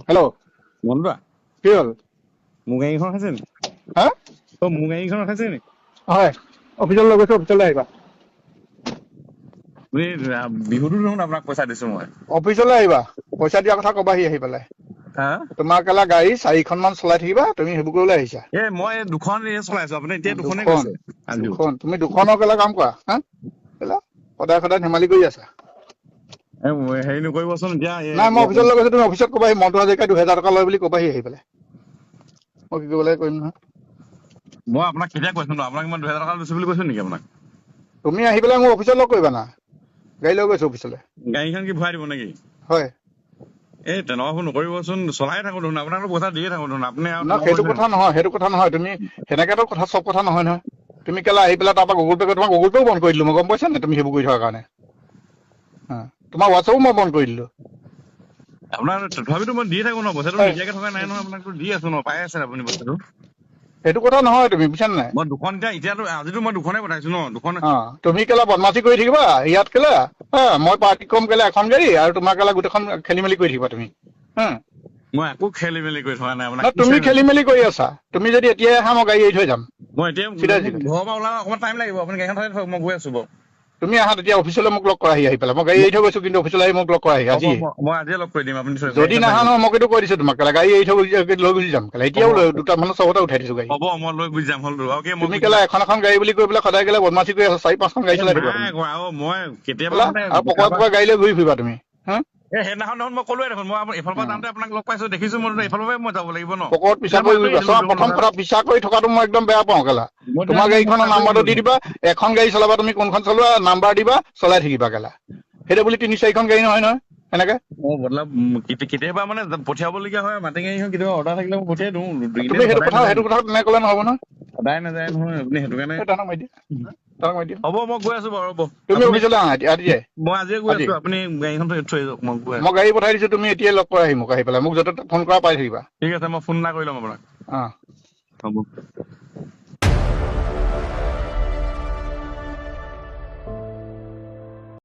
Hello' মনবা কি হ'ল? মোৰ গাড়ীখন খাইছে নি? হা? মোৰ গাড়ীখন খাইছে নি? হয়, অফিচলৈ লৈ গৈছোঁ, অফিচলৈ আহিবা। তুমি বিহুতো দেখোন আপোনাক পইচা দিছো মই। অফিচলৈ আহিবা, পইচা দিয়া কথা কবাহি আহি পেলাই। হা? তোমাৰ কেলা গাড়ী 4খন চলাই থাকিবা, তুমি সেইবোৰ কৰিবলৈ আহিছা। মই দুখন চলাইছো, আপুনি এতিয়া দুখনে দুখন কৈছে আজিও। দুখন তুমি দুখনৰ কেলা কাম কৰা। হা কেলা সদায় সদায় ধেমালি কৰি আছা। হেৰি নকৰিবচোন এতিয়া। নাই, মই অফিচলৈ গৈছোঁ, তুমি অফিচত কবাহি মন্টু হাজৰিকাই 2000 টকা লয় বুলি কবাহি আহি পেলাই। মই কি কৰিব লাগে কৰিম নহয়। মই আপোনাক কেতিয়া কৈছো ন? আপোনাক মই 2000 টকা লৈছো বুলি কৈছো নেকি আপোনাক? তুমি আহি পেলাই মোক অফিচত লগ কৰিবা না, গাড়ী লৈ গৈছো অফিচলৈ। গাড়ীখন কি ভৰাই দিব নেকি? হয়। তেনেকুৱাবোৰ নকৰিবচোন, চলাই থাকো দেখোন, আপোনাক পইচা দিয়ে থাকো দেখোন, আপুনি আৰু নহয় সেইটো কথা নহয়, সেইটো কথা নহয়। তুমি সেনেকেতো কথা চব কথা নহয় নহয়। তুমি কেলা আহি পেলাই তাৰপৰা গুগল পে' কৰি তোমাক গুগল পে'ও বন্ধ কৰি দিলো মই, গম পাইছা নে? তুমি সেইবোৰ কৰি থকাৰ কাৰণে তোমাৰ হোৱাটছআপো মই বন্ধ কৰি দিলো। আপোনাৰ তথাপিতো মই দিয়ে থাকো ন, পইচাটো নিদিয়াকে থকা নাই নহয়, আপোনাকতো দি আছো ন, পাই আছে আপুনি পইচাটো। সেইটো কথা নহয়, তুমি বুজিছা নাই? মই দুখন এতিয়াতো আজিতো মই দুখনে পঠাইছো ন, দুখন। তুমি কেলা বদমাচি কৰি থাকিবা ইয়াত কেলা। মই পাৰ্টি কম কেলা এখন গাড়ী আৰু তোমাৰ কেলা গোটেইখন খেলি মেলি কৰি থাকিবা তুমি। মই একো খেলি মেলি কৰি থকা নাই আপোনাক। তুমি খেলি মেলি কৰি আছা। তুমি যদি এতিয়াই আহা, মই গাড়ী এৰি থৈ যাম। মই এতিয়া চিধা ঘৰৰ চিধা পৰা ওলাব অকণমান টাইম লাগিব, আপুনি গাড়ীখন থৈ থওক, মই গৈ আছো বাৰু। তুমি আহা তেতিয়া অফিচলৈ মোক লগ কৰাহি আহি পেলাই। মই গাড়ী এৰি থৈ গৈছো, কিন্তু অফিচলৈ আহি মোক লগ কৰাহি হ'ব, আজি। মই আজিয়ে লগ কৰি দিম, আপুনি যদি গাড়ীখন থৈ নাহা আহিব। নহয়, মই কিন্তু কৈ দিছো তোমাক কেলা, গাড়ী এৰি থৈ লৈ গুচি যাম কেলা। হ'ব এতিয়াও দুটা মানুহ চবতে উঠাই দিছো গাড়ী। হ'ব, মই লৈ গুচি যাম, হ'ল আৰু মই তুমি গুচি কেলা যাম। এখন এখন গাড়ী বুলি কৈ পেলাই সদায় কেলা বদমাচি কৰি আছা। 4-5খন গাড়ী চলাই থাকিবা নাই তুমি কৰা মই কেতিয়াবা কেলা, মানে আৰু পকোৱা কাৰোবাক পকোৱা গাড়ী লৈ ঘূৰি ফুৰিবা তুমি। সেইদিনাখন দেখোন মই ক'লোৱে দেখোন, মই এইফালৰ পৰা যাওঁতে আপোনাক লগ পাইছো, দেখিছো, মই এইফালৰ পৰাই মই যাব লাগিব ন। পকৰত পিছা তেতিয়া মই কৰি আঁতৰি ঘূৰিবা। আহিলো চোৱা, দুটামান প্ৰথম বজাত। কথা পিছা কৰি থকাটো মই একদম বেয়া পাওঁ কেলা। মই তোমাৰ গাড়ীখনৰ আঁতৰি নাম্বাৰটো আহিলো দি দেখোন। দিবা, এখন গাড়ী চলাবা, তুমি কোনখন চলোৱা নাম্বাৰ দিবা, চলাই থাকিবা কেলা। সেইটো বুলি 3-4খন গাড়ী নহয় নহয় এনেকে। মতলব কেতিয়াবা মানে পঠিয়াবলগীয়া হয়, মাটি গাড়ীখন কেতিয়াবা অৰ্ডাৰ থাকিলে মই পঠিয়াই দিওঁ। তুমি সেইটো কথা তেনেকে ক'লে নহ'ব নহয়। সদায় নাযায় নহয় আপুনি, সেইটো কাৰণে। তাহাঁতক মাৰি দিয়া, তাহাঁতক মাৰি দিয়া। হ'ব, মই গৈ আছো বাৰু, ৰ'ব। তুমি আপুনি অফিচলৈ আহা আজিয়ে। মই আজিয়ে গৈ আছো, আপুনি গাড়ীখন থৈ যাওক, মই গৈ আছো। মই গাড়ী পঠাই দিছো, তুমি এতিয়াই লগ কৰাহি মোক আহি পেলাই। মোক য'তে ফোন কৰা পাই থাকিবা। ঠিক আছে, মই ফোন এটা কৰি ল'ম আপোনাক। অ'। হ'ব।